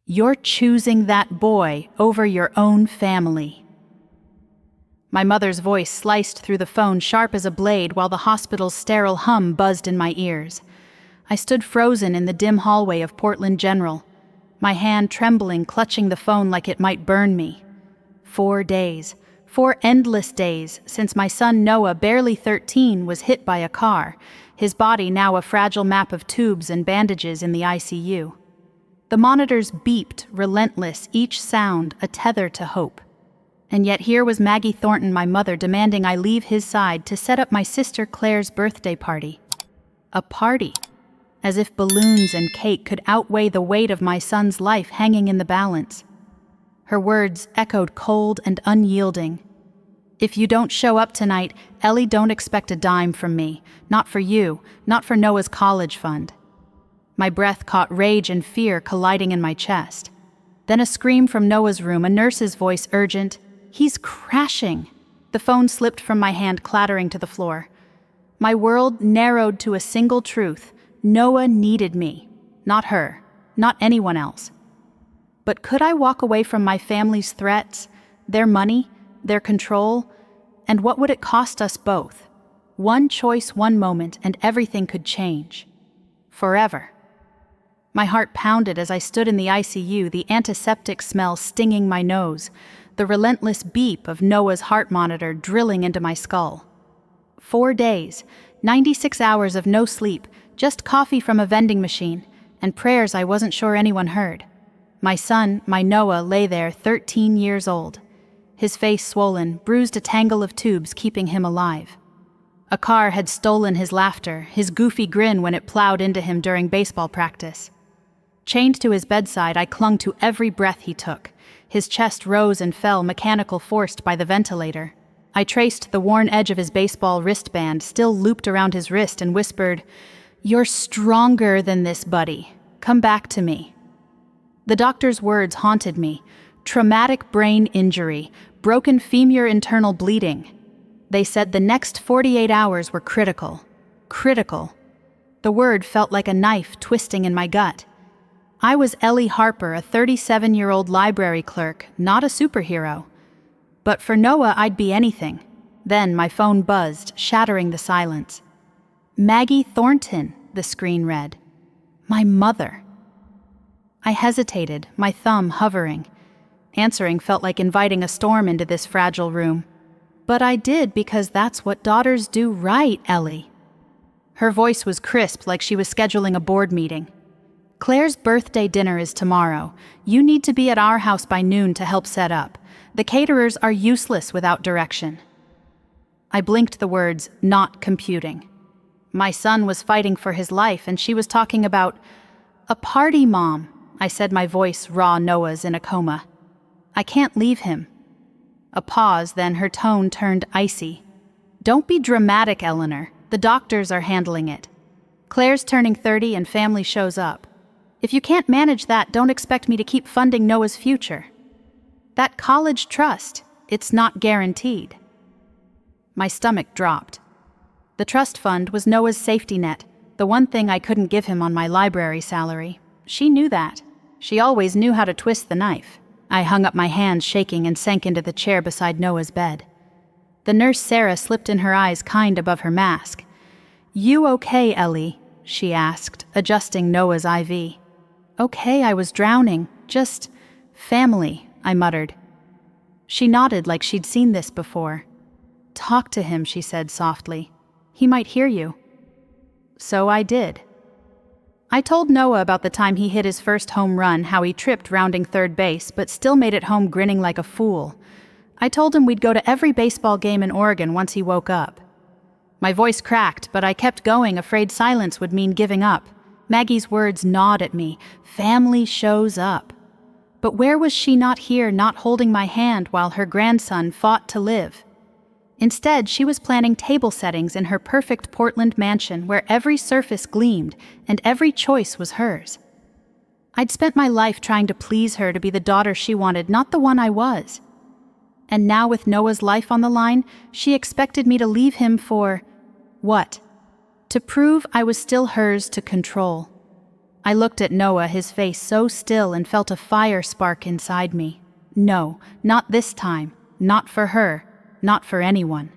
You're choosing that boy over your own family." My mother's voice sliced through the phone sharp as a blade while the hospital's sterile hum buzzed in my ears. I stood frozen in the dim hallway of Portland General, my hand trembling, clutching the phone like it might burn me. 4 days, 4 endless days since my son Noah, barely 13, was hit by a car, his body now a fragile map of tubes and bandages in the ICU. The monitors beeped, relentless, each sound a tether to hope. And yet here was Maggie Thornton, my mother, demanding I leave his side to set up my sister Claire's birthday party. A party, as if balloons and cake could outweigh the weight of my son's life hanging in the balance. Her words echoed cold and unyielding. "If you don't show up tonight, Ellie, don't expect a dime from me. Not for you, not for Noah's college fund." My breath caught rage and fear colliding in my chest. Then a scream from Noah's room, a nurse's voice urgent, "He's crashing." The phone slipped from my hand, clattering to the floor. My world narrowed to a single truth. Noah needed me, not her, not anyone else. But could I walk away from my family's threats, their money, their control? And what would it cost us both? One choice, one moment, and everything could change. Forever. My heart pounded as I stood in the ICU, the antiseptic smell stinging my nose, the relentless beep of Noah's heart monitor drilling into my skull. 4 days, 96 hours of no sleep, just coffee from a vending machine, and prayers I wasn't sure anyone heard. My son, my Noah, lay there, 13 years old. His face swollen, bruised, a tangle of tubes keeping him alive. A car had stolen his laughter, his goofy grin when it plowed into him during baseball practice. Chained to his bedside, I clung to every breath he took. His chest rose and fell, mechanical forced by the ventilator. I traced the worn edge of his baseball wristband, still looped around his wrist, and whispered, "You're stronger than this, buddy. Come back to me." The doctor's words haunted me. Traumatic brain injury, broken femur internal bleeding. They said the next 48 hours were critical. Critical. The word felt like a knife twisting in my gut. I was Ellie Harper, a 37-year-old library clerk, not a superhero. But for Noah, I'd be anything. Then my phone buzzed, shattering the silence. "Maggie Thornton," the screen read. My mother. I hesitated, my thumb hovering. Answering felt like inviting a storm into this fragile room. But I did, because that's what daughters do, right, Ellie? Her voice was crisp, like she was scheduling a board meeting. "Claire's birthday dinner is tomorrow. You need to be at our house by noon to help set up. The caterers are useless without direction." I blinked the words, "not computing." My son was fighting for his life, and she was talking about a party, Mom. I said, my voice raw. Noah's in a coma. I can't leave him. A pause, then her tone turned icy. "Don't be dramatic, Eleanor. The doctors are handling it. Claire's turning 30 and family shows up. If you can't manage that, don't expect me to keep funding Noah's future. That college trust, it's not guaranteed." My stomach dropped. The trust fund was Noah's safety net, the one thing I couldn't give him on my library salary. She knew that. She always knew how to twist the knife. I hung up my hands, shaking, and sank into the chair beside Noah's bed. The nurse Sarah slipped in her eyes, kind above her mask. "You okay, Ellie?" she asked, adjusting Noah's IV. "Okay, I was drowning. Just family," I muttered. She nodded like she'd seen this before. "Talk to him," she said softly. "He might hear you." So I did. I told Noah about the time he hit his first home run, how he tripped rounding third base, but still made it home grinning like a fool. I told him we'd go to every baseball game in Oregon once he woke up. My voice cracked, but I kept going, afraid silence would mean giving up. Maggie's words gnawed at me. Family shows up. But where was she not here, not holding my hand while her grandson fought to live? Instead, she was planning table settings in her perfect Portland mansion where every surface gleamed and every choice was hers. I'd spent my life trying to please her, to be the daughter she wanted, not the one I was. And now, with Noah's life on the line, she expected me to leave him for what? To prove I was still hers to control. I looked at Noah, his face so still, and felt a fire spark inside me. No, not this time. Not for her. Not for anyone.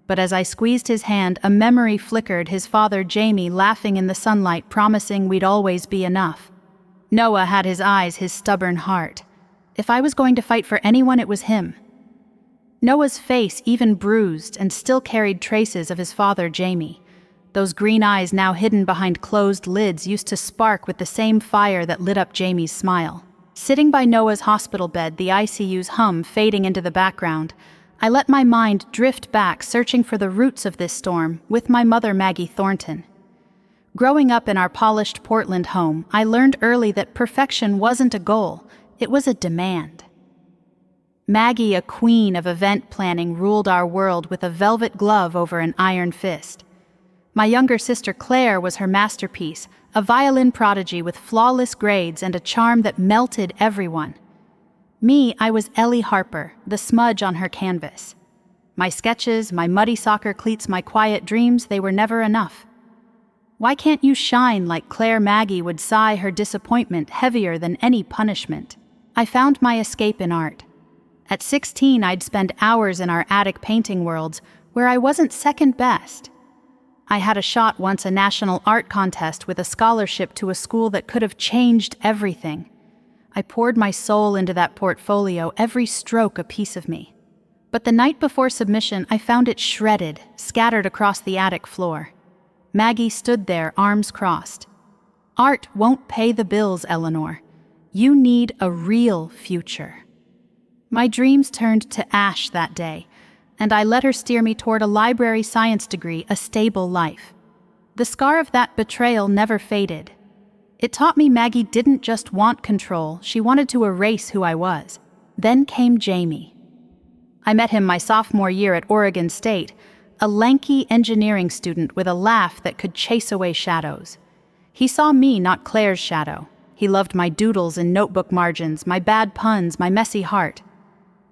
But as I squeezed his hand, a memory flickered, his father Jamie laughing in the sunlight, promising we'd always be enough. Noah had his eyes, his stubborn heart. If I was going to fight for anyone, it was him. Noah's face, even bruised, and still carried traces of his father Jamie. Those green eyes, now hidden behind closed lids, used to spark with the same fire that lit up Jamie's smile. Sitting by Noah's hospital bed, the ICU's hum fading into the background, I let my mind drift back, searching for the roots of this storm, with my mother Maggie Thornton. Growing up in our polished Portland home, I learned early that perfection wasn't a goal, it was a demand. Maggie, a queen of event planning, ruled our world with a velvet glove over an iron fist. My younger sister Claire was her masterpiece, a violin prodigy with flawless grades and a charm that melted everyone. Me, I was Ellie Harper, the smudge on her canvas. My sketches, my muddy soccer cleats, my quiet dreams, they were never enough. Why can't you shine like Claire? Maggie would sigh, her disappointment heavier than any punishment. I found my escape in art. At 16, I'd spend hours in our attic painting worlds where I wasn't second best. I had a shot once, a national art contest with a scholarship to a school that could have changed everything. I poured my soul into that portfolio, every stroke a piece of me. But the night before submission, I found it shredded, scattered across the attic floor. Maggie stood there, arms crossed. Art won't pay the bills, Eleanor. You need a real future. My dreams turned to ash that day, and I let her steer me toward a library science degree, a stable life. The scar of that betrayal never faded. It taught me Maggie didn't just want control, she wanted to erase who I was. Then came Jamie. I met him my sophomore year at Oregon State, a lanky engineering student with a laugh that could chase away shadows. He saw me, not Claire's shadow. He loved my doodles and notebook margins, my bad puns, my messy heart.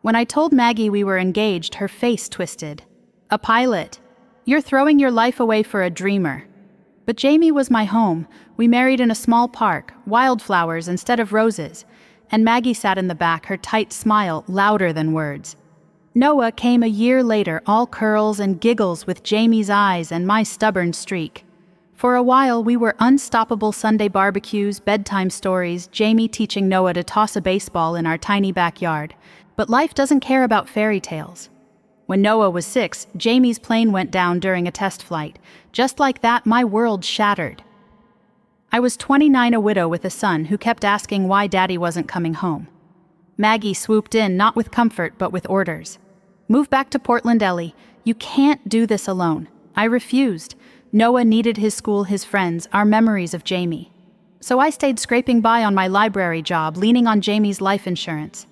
When I told Maggie we were engaged, her face twisted. A pilot. You're throwing your life away for a dreamer. But Jamie was my home. We married in a small park, wildflowers instead of roses, and Maggie sat in the back, her tight smile louder than words. Noah came a year later, all curls and giggles with Jamie's eyes and my stubborn streak. For a while, we were unstoppable Sunday barbecues, bedtime stories, Jamie teaching Noah to toss a baseball in our tiny backyard. But life doesn't care about fairy tales. When Noah was 6, Jamie's plane went down during a test flight. Just like that, my world shattered. I was 29, a widow with a son who kept asking why Daddy wasn't coming home. Maggie swooped in, not with comfort, but with orders. Move back to Portland, Ellie. You can't do this alone. I refused. Noah needed his school, his friends, our memories of Jamie. So I stayed scraping by on my library job, leaning on Jamie's life insurance.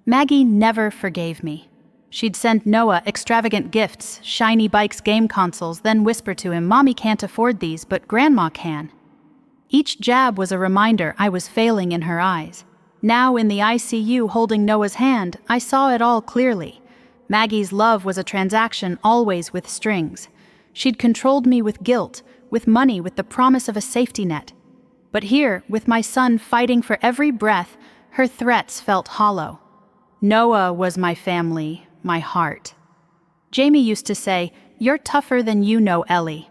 Maggie never forgave me. She'd send Noah extravagant gifts, shiny bikes, game consoles, then whisper to him, "Mommy can't afford these, but Grandma can." Each jab was a reminder I was failing in her eyes. Now in the ICU holding Noah's hand, I saw it all clearly. Maggie's love was a transaction, always with strings. She'd controlled me with guilt, with money, with the promise of a safety net. But here, with my son fighting for every breath, her threats felt hollow. Noah was my family, my heart. Jamie used to say, "You're tougher than you know, Ellie."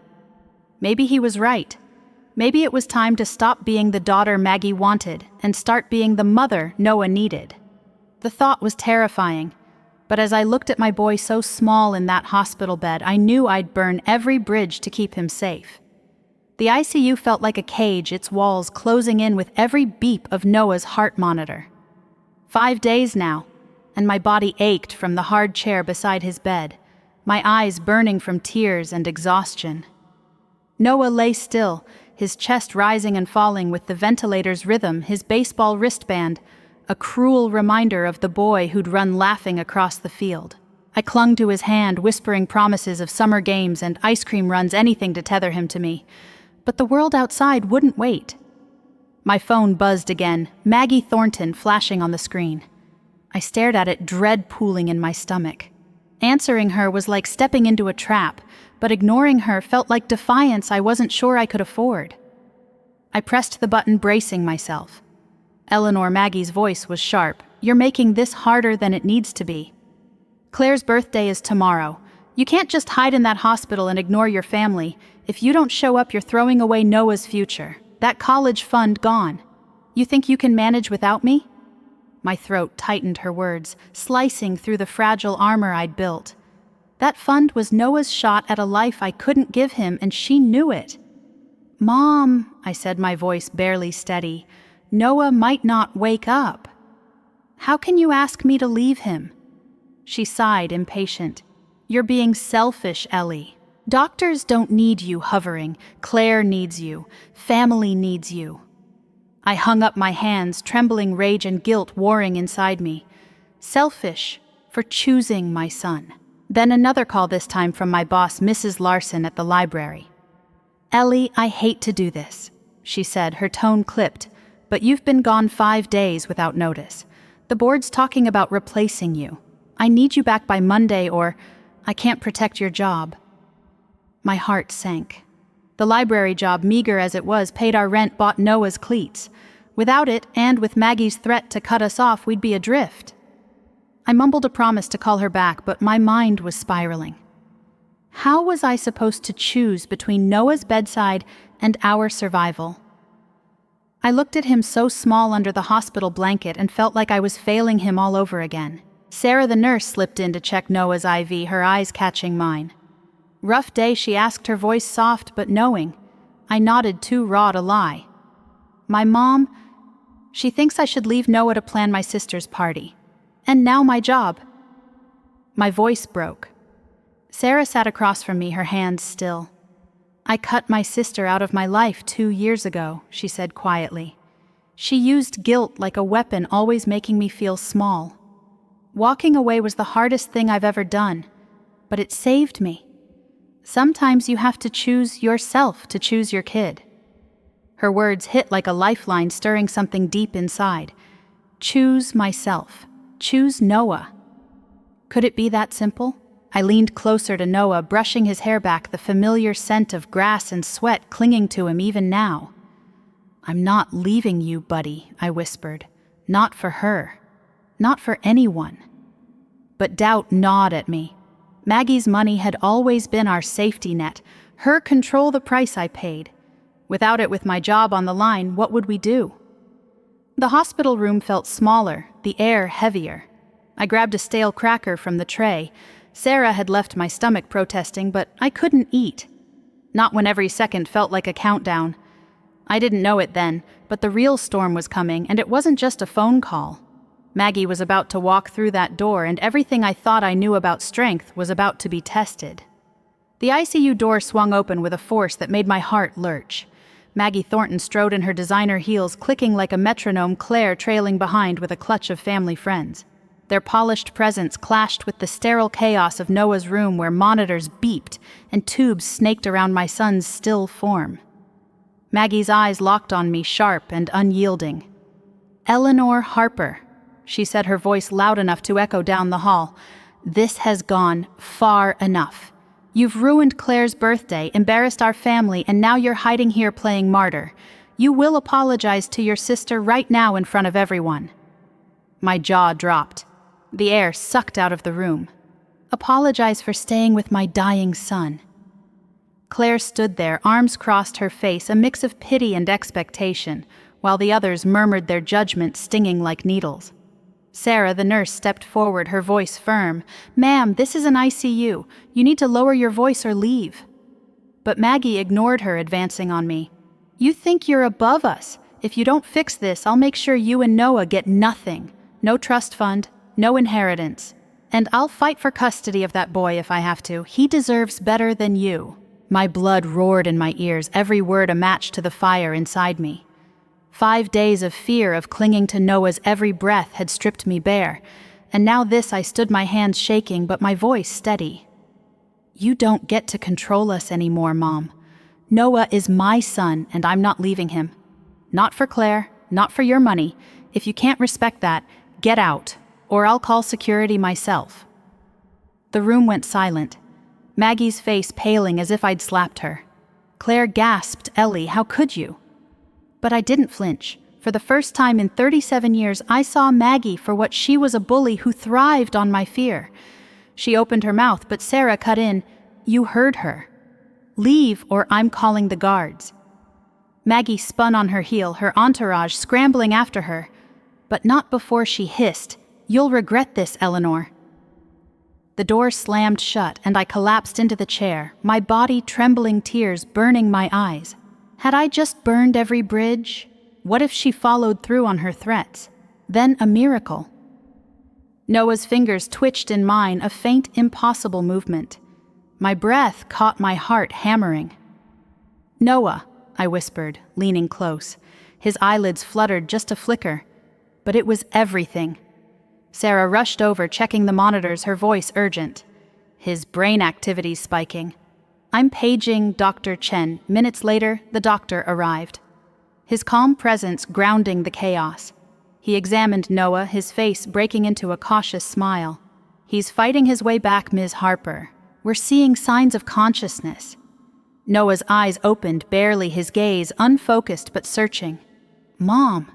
Maybe he was right. Maybe it was time to stop being the daughter Maggie wanted and start being the mother Noah needed. The thought was terrifying, but as I looked at my boy so small in that hospital bed, I knew I'd burn every bridge to keep him safe. The ICU felt like a cage, its walls closing in with every beep of Noah's heart monitor. 5 days now, and my body ached from the hard chair beside his bed, my eyes burning from tears and exhaustion. Noah lay still, his chest rising and falling with the ventilator's rhythm, his baseball wristband, a cruel reminder of the boy who'd run laughing across the field. I clung to his hand, whispering promises of summer games and ice cream runs, anything to tether him to me. But the world outside wouldn't wait. My phone buzzed again, Maggie Thornton flashing on the screen. I stared at it, dread pooling in my stomach. Answering her was like stepping into a trap, but ignoring her felt like defiance I wasn't sure I could afford. I pressed the button, bracing myself. Eleanor Maggie's voice was sharp. "You're making this harder than it needs to be. Claire's birthday is tomorrow. You can't just hide in that hospital and ignore your family. If you don't show up, you're throwing away Noah's future. That college fund gone. You think you can manage without me?" My throat tightened her words, slicing through the fragile armor I'd built. That fund was Noah's shot at a life I couldn't give him, and she knew it. "Mom," I said, my voice barely steady, "Noah might not wake up. How can you ask me to leave him?" She sighed, impatient. "You're being selfish, Ellie. Doctors don't need you hovering. Claire needs you. Family needs you." I hung up my hands, trembling rage and guilt warring inside me. Selfish for choosing my son. Then another call, this time from my boss, Mrs. Larson, at the library. "Ellie, I hate to do this," she said, her tone clipped, "but you've been gone 5 days without notice. The board's talking about replacing you. I need you back by Monday, or I can't protect your job." My heart sank. The library job, meager as it was, paid our rent, bought Noah's cleats. Without it, and with Maggie's threat to cut us off, we'd be adrift. I mumbled a promise to call her back, but my mind was spiraling. How was I supposed to choose between Noah's bedside and our survival? I looked at him so small under the hospital blanket and felt like I was failing him all over again. Sarah, the nurse, slipped in to check Noah's IV, her eyes catching mine. "Rough day?" she asked, her voice soft but knowing. I nodded, too raw to lie. "My mom, she thinks I should leave Noah to plan my sister's party. And now my job." My voice broke. Sarah sat across from me, her hands still. "I cut my sister out of my life 2 years ago," she said quietly. "She used guilt like a weapon, always making me feel small. Walking away was the hardest thing I've ever done, but it saved me. Sometimes you have to choose yourself to choose your kid." Her words hit like a lifeline, stirring something deep inside. Choose myself. Choose Noah. Could it be that simple? I leaned closer to Noah, brushing his hair back, the familiar scent of grass and sweat clinging to him even now. "I'm not leaving you, buddy," I whispered. "Not for her. Not for anyone." But doubt gnawed at me. Maggie's money had always been our safety net, her control the price I paid. Without it, with my job on the line, what would we do? The hospital room felt smaller, the air heavier. I grabbed a stale cracker from the tray. Sarah had left my stomach protesting, but I couldn't eat. Not when every second felt like a countdown. I didn't know it then, but the real storm was coming, and it wasn't just a phone call. Maggie was about to walk through that door, and everything I thought I knew about strength was about to be tested. The ICU door swung open with a force that made my heart lurch. Maggie Thornton strode in her designer heels, clicking like a metronome, Claire trailing behind with a clutch of family friends. Their polished presence clashed with the sterile chaos of Noah's room, where monitors beeped and tubes snaked around my son's still form. Maggie's eyes locked on me, sharp and unyielding. "Eleanor Harper," she said, her voice loud enough to echo down the hall. "This has gone far enough. You've ruined Claire's birthday, embarrassed our family, and now you're hiding here playing martyr. You will apologize to your sister right now in front of everyone." My jaw dropped. The air sucked out of the room. Apologize for staying with my dying son. Claire stood there, arms crossed, her face a mix of pity and expectation, while the others murmured their judgment, stinging like needles. Sarah, the nurse, stepped forward, her voice firm. "Ma'am, this is an ICU. You need to lower your voice or leave." But Maggie ignored her, advancing on me. "You think you're above us. If you don't fix this, I'll make sure you and Noah get nothing. No trust fund, no inheritance. And I'll fight for custody of that boy if I have to. He deserves better than you." My blood roared in my ears, every word a match to the fire inside me. 5 days of fear, of clinging to Noah's every breath, had stripped me bare, and now this. I stood, my hands shaking, but my voice steady. "You don't get to control us anymore, Mom. Noah is my son, and I'm not leaving him. Not for Claire, not for your money. If you can't respect that, get out, or I'll call security myself." The room went silent, Maggie's face paling as if I'd slapped her. Claire gasped, "Ellie, how could you?" But I didn't flinch. For the first time in 37 years, I saw Maggie for what she was, a bully who thrived on my fear. She opened her mouth, but Sarah cut in. "You heard her. Leave or I'm calling the guards." Maggie spun on her heel, her entourage scrambling after her. But not before she hissed, "You'll regret this, Eleanor." The door slammed shut and I collapsed into the chair, my body trembling, tears burning my eyes. Had I just burned every bridge? What if she followed through on her threats? Then a miracle. Noah's fingers twitched in mine, a faint, impossible movement. My breath caught my heart hammering. "Noah," I whispered, leaning close. His eyelids fluttered just a flicker. But it was everything. Sarah rushed over, checking the monitors, her voice urgent. His brain activity spiking. "I'm paging Dr. Chen." Minutes later, the doctor arrived. His calm presence grounding the chaos. He examined Noah, his face breaking into a cautious smile. "He's fighting his way back, Ms. Harper. We're seeing signs of consciousness." Noah's eyes opened, barely, his gaze unfocused but searching. "Mom."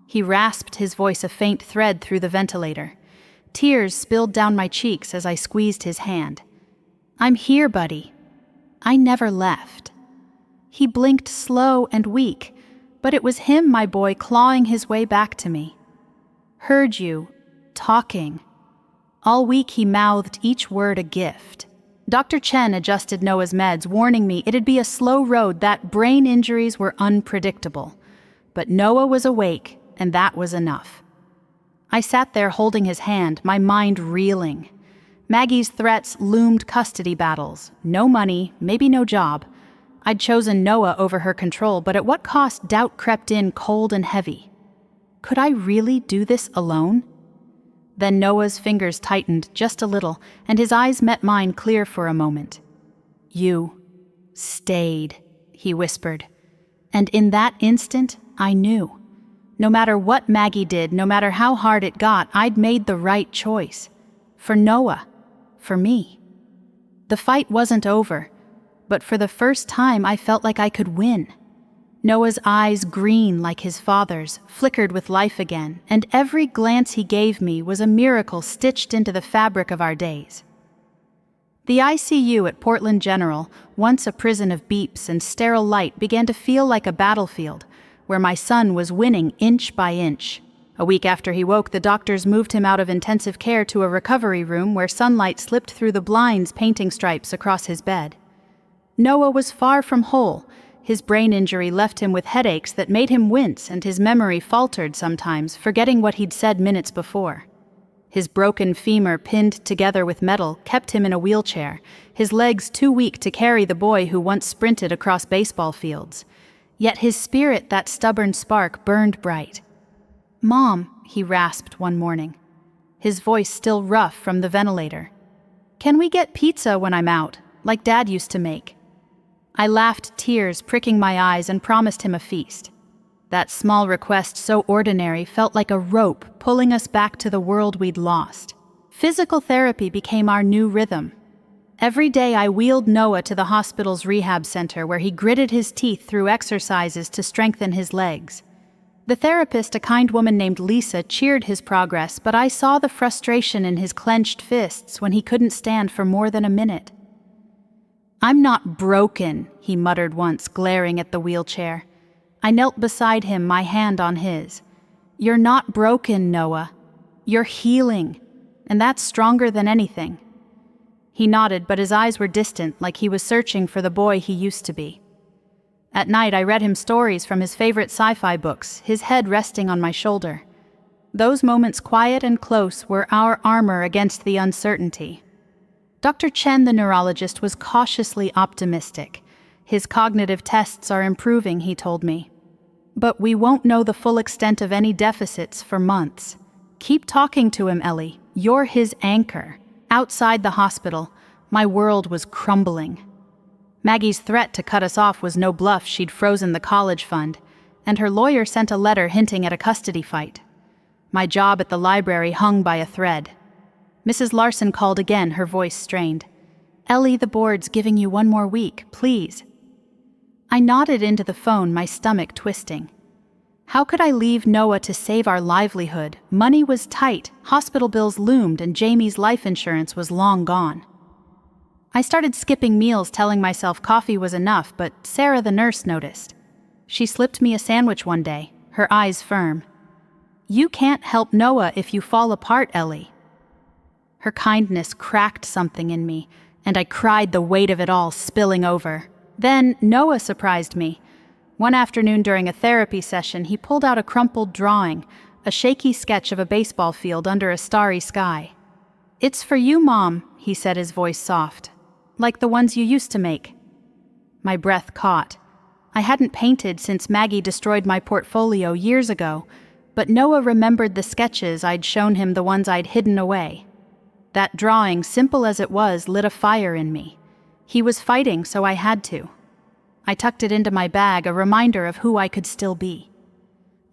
He rasped, his voice a faint thread through the ventilator. Tears spilled down my cheeks as I squeezed his hand. "I'm here, buddy. I never left." He blinked slow and weak, but it was him, my boy, clawing his way back to me. "Heard you. Talking." All week he mouthed each word a gift. Dr. Chen adjusted Noah's meds, warning me it'd be a slow road, that brain injuries were unpredictable. But Noah was awake, and that was enough. I sat there holding his hand, my mind reeling. Maggie's threats loomed, custody battles. No money, maybe no job. I'd chosen Noah over her control, but at what cost? Doubt crept in cold and heavy. Could I really do this alone? Then Noah's fingers tightened just a little, and his eyes met mine clear for a moment. "You stayed," he whispered. And in that instant, I knew. No matter what Maggie did, no matter how hard it got, I'd made the right choice. For Noah. For me. The fight wasn't over, but for the first time I felt like I could win. Noah's eyes, green like his father's, flickered with life again, and every glance he gave me was a miracle stitched into the fabric of our days. The ICU at Portland General, once a prison of beeps and sterile light, began to feel like a battlefield, where my son was winning inch by inch. A week after he woke, the doctors moved him out of intensive care to a recovery room where sunlight slipped through the blinds, painting stripes across his bed. Noah was far from whole. His brain injury left him with headaches that made him wince, and his memory faltered sometimes, forgetting what he'd said minutes before. His broken femur, pinned together with metal, kept him in a wheelchair, his legs too weak to carry the boy who once sprinted across baseball fields. Yet his spirit, that stubborn spark, burned bright. "Mom," he rasped one morning, his voice still rough from the ventilator. "Can we get pizza when I'm out, like Dad used to make?" I laughed, tears pricking my eyes, and promised him a feast. That small request, so ordinary, felt like a rope pulling us back to the world we'd lost. Physical therapy became our new rhythm. Every day I wheeled Noah to the hospital's rehab center, where he gritted his teeth through exercises to strengthen his legs. The therapist, a kind woman named Lisa, cheered his progress, but I saw the frustration in his clenched fists when he couldn't stand for more than a minute. "I'm not broken," he muttered once, glaring at the wheelchair. I knelt beside him, my hand on his. "You're not broken, Noah. You're healing, and that's stronger than anything." He nodded, but his eyes were distant, like he was searching for the boy he used to be. At night, I read him stories from his favorite sci-fi books, his head resting on my shoulder. Those moments, quiet and close, were our armor against the uncertainty. Dr. Chen, the neurologist, was cautiously optimistic. His cognitive tests are improving, he told me. But we won't know the full extent of any deficits for months. Keep talking to him, Ellie. You're his anchor. Outside the hospital, my world was crumbling. Maggie's threat to cut us off was no bluff. She'd frozen the college fund, and her lawyer sent a letter hinting at a custody fight. My job at the library hung by a thread. Mrs. Larson called again, her voice strained. "Ellie, the board's giving you one more week, please." I nodded into the phone, my stomach twisting. How could I leave Noah to save our livelihood? Money was tight, hospital bills loomed, and Jamie's life insurance was long gone. I started skipping meals, telling myself coffee was enough, but Sarah, the nurse, noticed. She slipped me a sandwich one day, her eyes firm. "You can't help Noah if you fall apart, Ellie." Her kindness cracked something in me, and I cried, the weight of it all spilling over. Then Noah surprised me. One afternoon during a therapy session, he pulled out a crumpled drawing, a shaky sketch of a baseball field under a starry sky. "It's for you, Mom," he said, his voice soft, "like the ones you used to make." My breath caught. I hadn't painted since Maggie destroyed my portfolio years ago, but Noah remembered the sketches I'd shown him, the ones I'd hidden away. That drawing, simple as it was, lit a fire in me. He was fighting, so I had to. I tucked it into my bag, a reminder of who I could still be.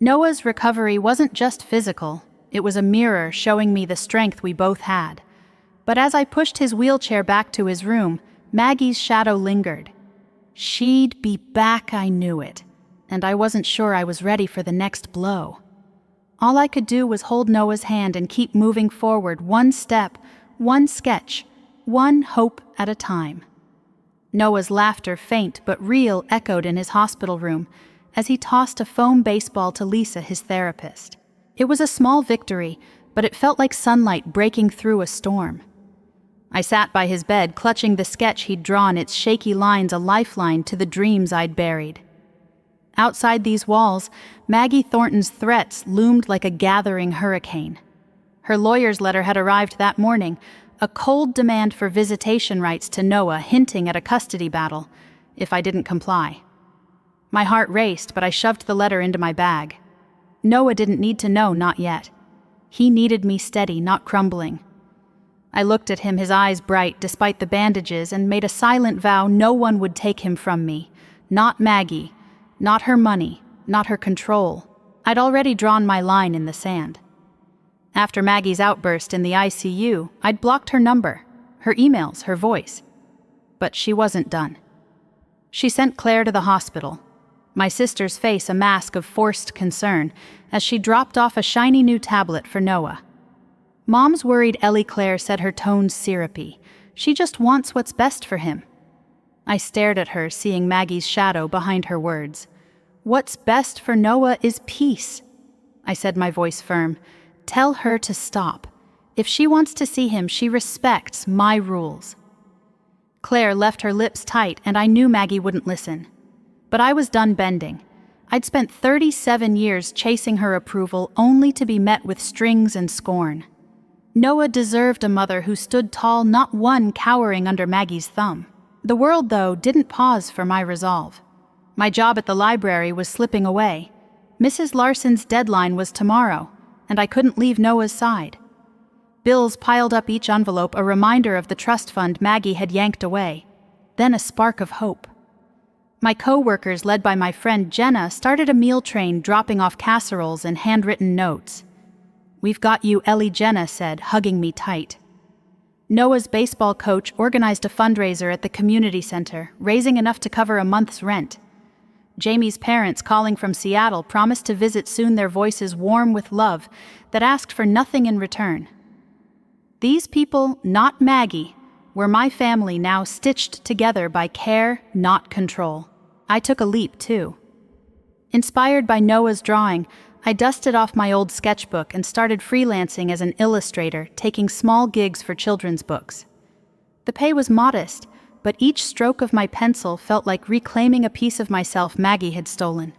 Noah's recovery wasn't just physical. It was a mirror showing me the strength we both had. But as I pushed his wheelchair back to his room, Maggie's shadow lingered. She'd be back, I knew it, and I wasn't sure I was ready for the next blow. All I could do was hold Noah's hand and keep moving forward, one step, one sketch, one hope at a time. Noah's laughter, faint but real, echoed in his hospital room as he tossed a foam baseball to Lisa, his therapist. It was a small victory, but it felt like sunlight breaking through a storm. I sat by his bed, clutching the sketch he'd drawn, its shaky lines a lifeline to the dreams I'd buried. Outside these walls, Maggie Thornton's threats loomed like a gathering hurricane. Her lawyer's letter had arrived that morning, a cold demand for visitation rights to Noah, hinting at a custody battle if I didn't comply. My heart raced, but I shoved the letter into my bag. Noah didn't need to know, not yet. He needed me steady, not crumbling. I looked at him, his eyes bright despite the bandages, and made a silent vow no one would take him from me. Not Maggie, not her money, not her control. I'd already drawn my line in the sand. After Maggie's outburst in the ICU, I'd blocked her number, her emails, her voice. But she wasn't done. She sent Claire to the hospital, my sister's face a mask of forced concern as she dropped off a shiny new tablet for Noah. Mom's worried, Ellie, Claire said, her tones syrupy. She just wants what's best for him. I stared at her, seeing Maggie's shadow behind her words. What's best for Noah is peace, I said, my voice firm. Tell her to stop. If she wants to see him, she respects my rules. Claire left her lips tight, and I knew Maggie wouldn't listen. But I was done bending. I'd spent 37 years chasing her approval only to be met with strings and scorn. Noah deserved a mother who stood tall, not one cowering under Maggie's thumb. The world, though, didn't pause for my resolve. My job at the library was slipping away. Mrs. Larson's deadline was tomorrow, and I couldn't leave Noah's side. Bills piled up each envelope, a reminder of the trust fund Maggie had yanked away. Then a spark of hope. My co-workers, led by my friend Jenna, started a meal train, dropping off casseroles and handwritten notes. "We've got you," Ellie, Jenna said, hugging me tight. Noah's baseball coach organized a fundraiser at the community center, raising enough to cover a month's rent. Jamie's parents, calling from Seattle, promised to visit soon, their voices warm with love that asked for nothing in return. These people, not Maggie, were my family, now stitched together by care, not control. I took a leap, too. Inspired by Noah's drawing, I dusted off my old sketchbook and started freelancing as an illustrator, taking small gigs for children's books. The pay was modest, but each stroke of my pencil felt like reclaiming a piece of myself Maggie had stolen.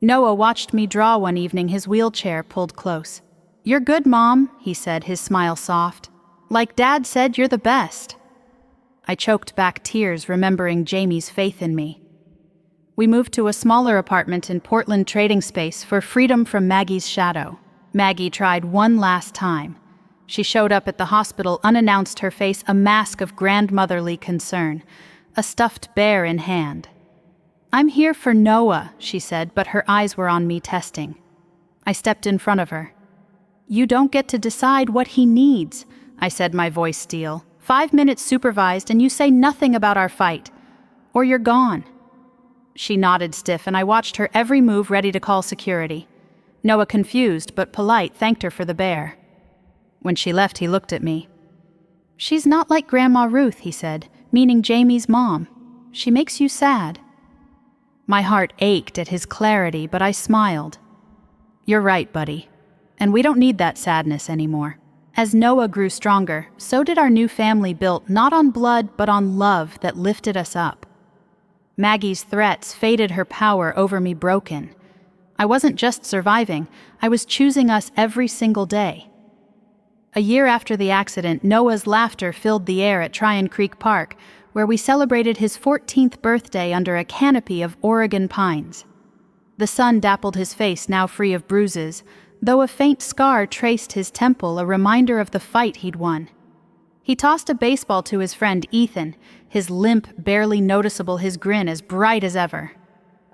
Noah watched me draw one evening, his wheelchair pulled close. "You're good, Mom," he said, his smile soft. "Like Dad said, you're the best." I choked back tears, remembering Jamie's faith in me. We moved to a smaller apartment in Portland trading space for freedom from Maggie's shadow. Maggie tried one last time. She showed up at the hospital unannounced, her face a mask of grandmotherly concern, a stuffed bear in hand. "I'm here for Noah," she said, but her eyes were on me, testing. I stepped in front of her. "You don't get to decide what he needs," I said, my voice steel. 5 minutes supervised and you say nothing about our fight. Or you're gone." She nodded stiff, and I watched her every move, ready to call security. Noah, confused but polite, thanked her for the bear. When she left, he looked at me. "She's not like Grandma Ruth," he said, meaning Jamie's mom. "She makes you sad." My heart ached at his clarity, but I smiled. "You're right, buddy. And we don't need that sadness anymore." As Noah grew stronger, so did our new family, built not on blood but on love that lifted us up. Maggie's threats faded, her power over me broken. I wasn't just surviving, I was choosing us every single day. A year after the accident, Noah's laughter filled the air at Tryon Creek Park, where we celebrated his 14th birthday under a canopy of Oregon pines. The sun dappled his face, now free of bruises, though a faint scar traced his temple, a reminder of the fight he'd won. He tossed a baseball to his friend Ethan, his limp barely noticeable, his grin as bright as ever.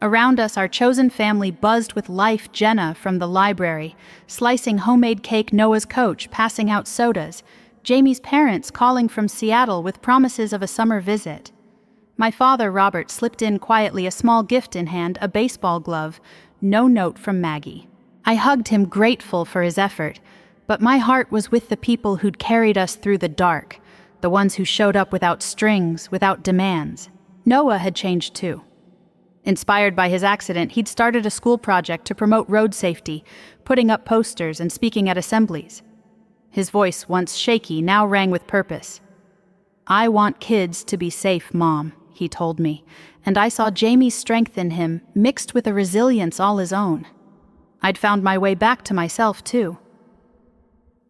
Around us, our chosen family buzzed with life. Jenna from the library, slicing homemade cake, Noah's coach passing out sodas, Jamie's parents calling from Seattle with promises of a summer visit. My father, Robert, slipped in quietly, a small gift in hand, a baseball glove, no note from Maggie. I hugged him, grateful for his effort, but my heart was with the people who'd carried us through the dark, the ones who showed up without strings, without demands. Noah had changed too. Inspired by his accident, he'd started a school project to promote road safety, putting up posters and speaking at assemblies. His voice, once shaky, now rang with purpose. "I want kids to be safe, Mom," he told me, and I saw Jamie's strength in him, mixed with a resilience all his own. I'd found my way back to myself, too.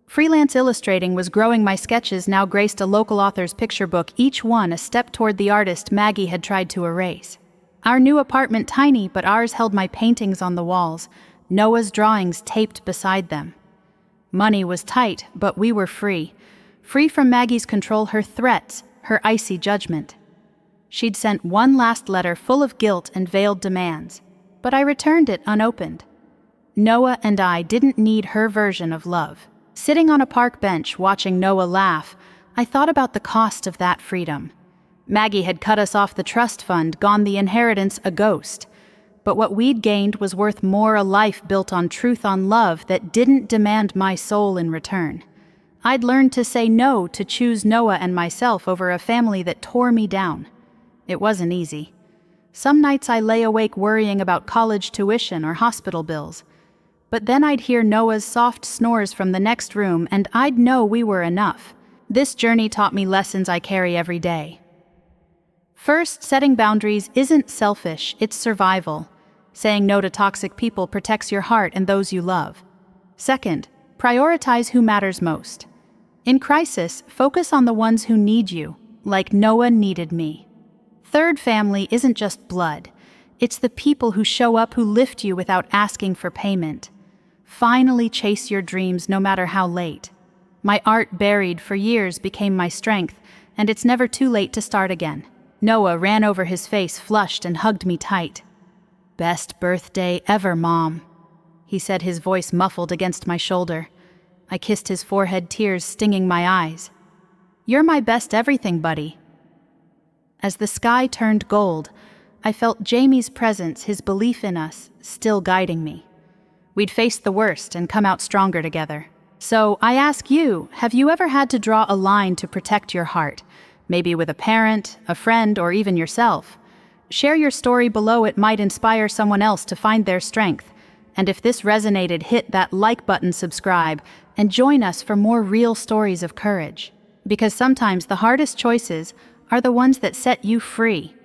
Freelance illustrating was growing. My sketches now graced a local author's picture book, each one a step toward the artist Maggie had tried to erase. Our new apartment, tiny, but ours, held my paintings on the walls, Noah's drawings taped beside them. Money was tight, but we were free. Free from Maggie's control, her threats, her icy judgment. She'd sent one last letter full of guilt and veiled demands, but I returned it unopened. Noah and I didn't need her version of love. Sitting on a park bench, watching Noah laugh, I thought about the cost of that freedom. Maggie had cut us off the trust fund, gone the inheritance, a ghost. But what we'd gained was worth more, a life built on truth, on love that didn't demand my soul in return. I'd learned to say no, to choose Noah and myself over a family that tore me down. It wasn't easy. Some nights I lay awake worrying about college tuition or hospital bills. But then I'd hear Noah's soft snores from the next room, and I'd know we were enough. This journey taught me lessons I carry every day. First, setting boundaries isn't selfish, it's survival. Saying no to toxic people protects your heart and those you love. Second, prioritize who matters most. In crisis, focus on the ones who need you, like Noah needed me. Third, family isn't just blood. It's the people who show up, who lift you without asking for payment. Finally chase your dreams, no matter how late. My art, buried for years, became my strength, and it's never too late to start again. Noah ran over his face, flushed, and hugged me tight. "Best birthday ever, Mom," he said, his voice muffled against my shoulder. I kissed his forehead, tears stinging my eyes. "You're my best everything, buddy." As the sky turned gold, I felt Jamie's presence, his belief in us, still guiding me. We'd faced the worst and come out stronger together. So I ask you, have you ever had to draw a line to protect your heart? Maybe with a parent, a friend, or even yourself. Share your story below. It might inspire someone else to find their strength. And if this resonated, hit that like button, subscribe, and join us for more real stories of courage. Because sometimes the hardest choices are the ones that set you free.